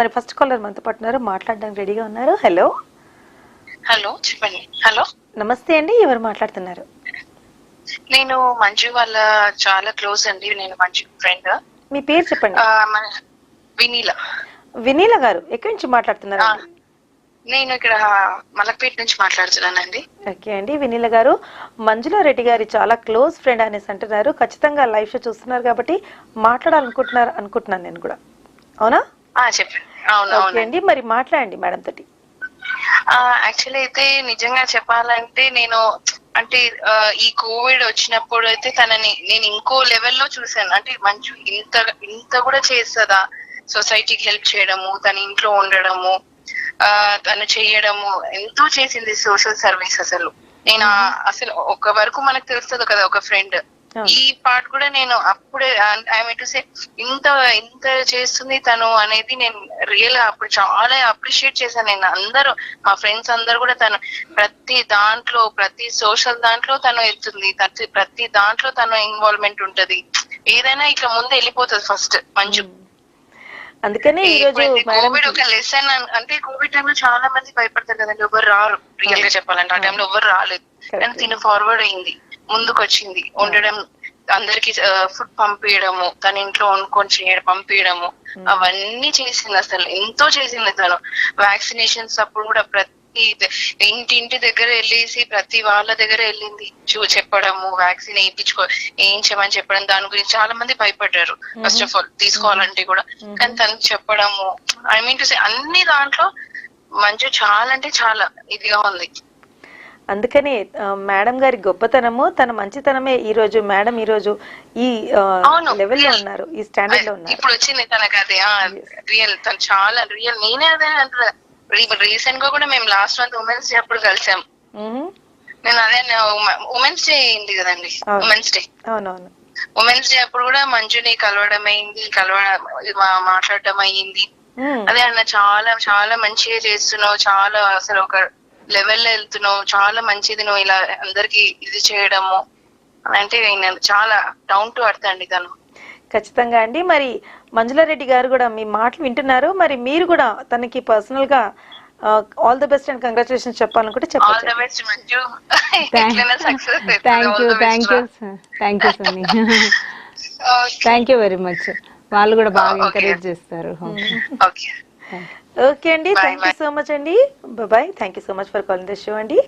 మరి first caller మనతో పాటు ఉన్నారు, మాట్లాడడానికి రెడీగా ఉన్నారు. హలో హలో చెప్పండి. హలో నమస్తే అండి, ఎవరు మాట్లాడుతున్నారు? నేను మంజు వాళ్ళ చాలా క్లోజ్ అండి. నేను మంజు ఫ్రెండ్. మీ పేరు చెప్పండి. వినీల. వినీల గారు ఎక్కడి నుంచి మాట్లాడుతున్నారు? నేను ఇక్కడ మలక్పేట నుంచి మాట్లాడుతున్నానండి. ఓకే అండి, వినీల గారు మంజులా రెడ్డి గారి చాలా క్లోజ్ ఫ్రెండ్ అనేసి అంటున్నారు. ఖచ్చితంగా లైవ్ షో చూస్తున్నారు కాబట్టి అనుకుంటున్నాను నేను కూడా. అవునా? చెప్పండి. అవును ఓకే అవునండి. అండి, మరి మాట్లాడండి మేడం తోటి. యాక్చువల్లీ అయితే నిజంగా చెప్పాలంటే నేను అంటే ఈ కోవిడ్ వచ్చినప్పుడు అయితే తనని నేను ఇంకో లెవెల్లో చూసాను. అంటే మంచు ఇంత ఇంత కూడా చేస్తుందా సొసైటీకి హెల్ప్ చేయడము, తన ఇంట్లో ఉండడము, తను చేయడము ఎంతో చేసింది సోషల్ సర్వీస్. అసలు నేను అసలు ఒక వరకు మనకు తెలుస్తుంది కదా ఒక ఫ్రెండ్, ఈ పార్ట్ కూడా నేను అప్పుడే ఐ మీన్ టు సే ఇంత ఇంత చేస్తుంది తను అనేది నేను రియల్ గా అప్పుడు చాలా అప్రిషియేట్ చేశాను. నేను అందరూ మా ఫ్రెండ్స్ అందరు కూడా తను ప్రతి దాంట్లో ప్రతి సోషల్ దాంట్లో తను వెళ్తుంది, ప్రతి దాంట్లో తను ఇన్వాల్వ్మెంట్ ఉంటది. ఏదైనా ఇట్లా ముందు వెళ్ళిపోతుంది ఫస్ట్ మంచు. అందుకనే ఈ రోజు కోవిడ్ ఒక లెసన్. అంటే కోవిడ్ టైంలో చాలా మంది భయపడతారు కదండి, ఎవరు రారు. రియల్ గా చెప్పాలంటే ఆ టైంలో ఎవరు రాలేదు, కానీ తిను ఫార్వర్డ్ అయింది, ముందుకు వచ్చింది, ఉండడం, అందరికి ఫుడ్ పంపించడము, తన ఇంట్లో వండుకొని చేయడం పంపించడము, అవన్నీ చేసింది. అసలు ఎంతో చేసింది తను. వ్యాక్సినేషన్స్ అప్పుడు కూడా ప్రతి ఇంటి దగ్గర వెళ్ళేసి ప్రతి వాళ్ళ దగ్గర వెళ్ళింది, చెప్పడము వ్యాక్సిన్ వేయించమని చెప్పడం. దాని గురించి చాలా మంది భయపడ్డారు ఫస్ట్ ఆఫ్ ఆల్ తీసుకోవాలంటే కూడా, కానీ తనకు చెప్పడము, ఐ మీన్ టు సే అన్ని దాంట్లో మంచి చాలా అంటే చాలా ఇదిగా ఉంది. అందుకని మేడం గారి గొప్పతనము, తన మంచితనమే ఈ రోజు మేడం ఈ రోజు ఈ లెవెల్లో ఉన్నారు, ఈ స్టాండర్డ్ లో ఉన్నారు. ఇప్పుడు వచ్చింది తనకు అదే రియల్. తను చాలా రియల్. నేనే అదే అంటారు. రీసెంట్ గా కూడా మేము లాస్ట్ మంత్ ఉమెన్స్ డే అప్పుడు కలిసాం. నేను అదే ఉమెన్స్ డే అయింది కదండి, ఉమెన్స్ డే. అవునవును, ఉమెన్స్ డే అప్పుడు కూడా మంజుని కలవడం అయింది, మాట్లాడడం అయ్యింది. అదే అన్న చాలా చాలా మంచిగా చేస్తున్నావు, చాలా అసలు ఒక లెవెల్లో వెళ్తున్నావు, చాలా మంచిది నువ్వు ఇలా అందరికి ఇది చేయడము అంటే. చాలా డౌన్ టు అర్త్ అండి తను. ఖచ్చితంగా అండి. మరి మంజులారెడ్డి గారు కూడా మీ మాటలు వింటున్నారు. మరి మీరు కూడా తనకి పర్సనల్ గా all the best and congratulations చెప్పాలనుకుంటే చెప్పండి. Thank you very much. వాళ్ళు కూడా బాగా ఎంకరేజ్ చేస్తారు. ఓకే అండి, థ్యాంక్ యూ సో మచ్ అండి. Bye. Thank you so much for calling this show అండి.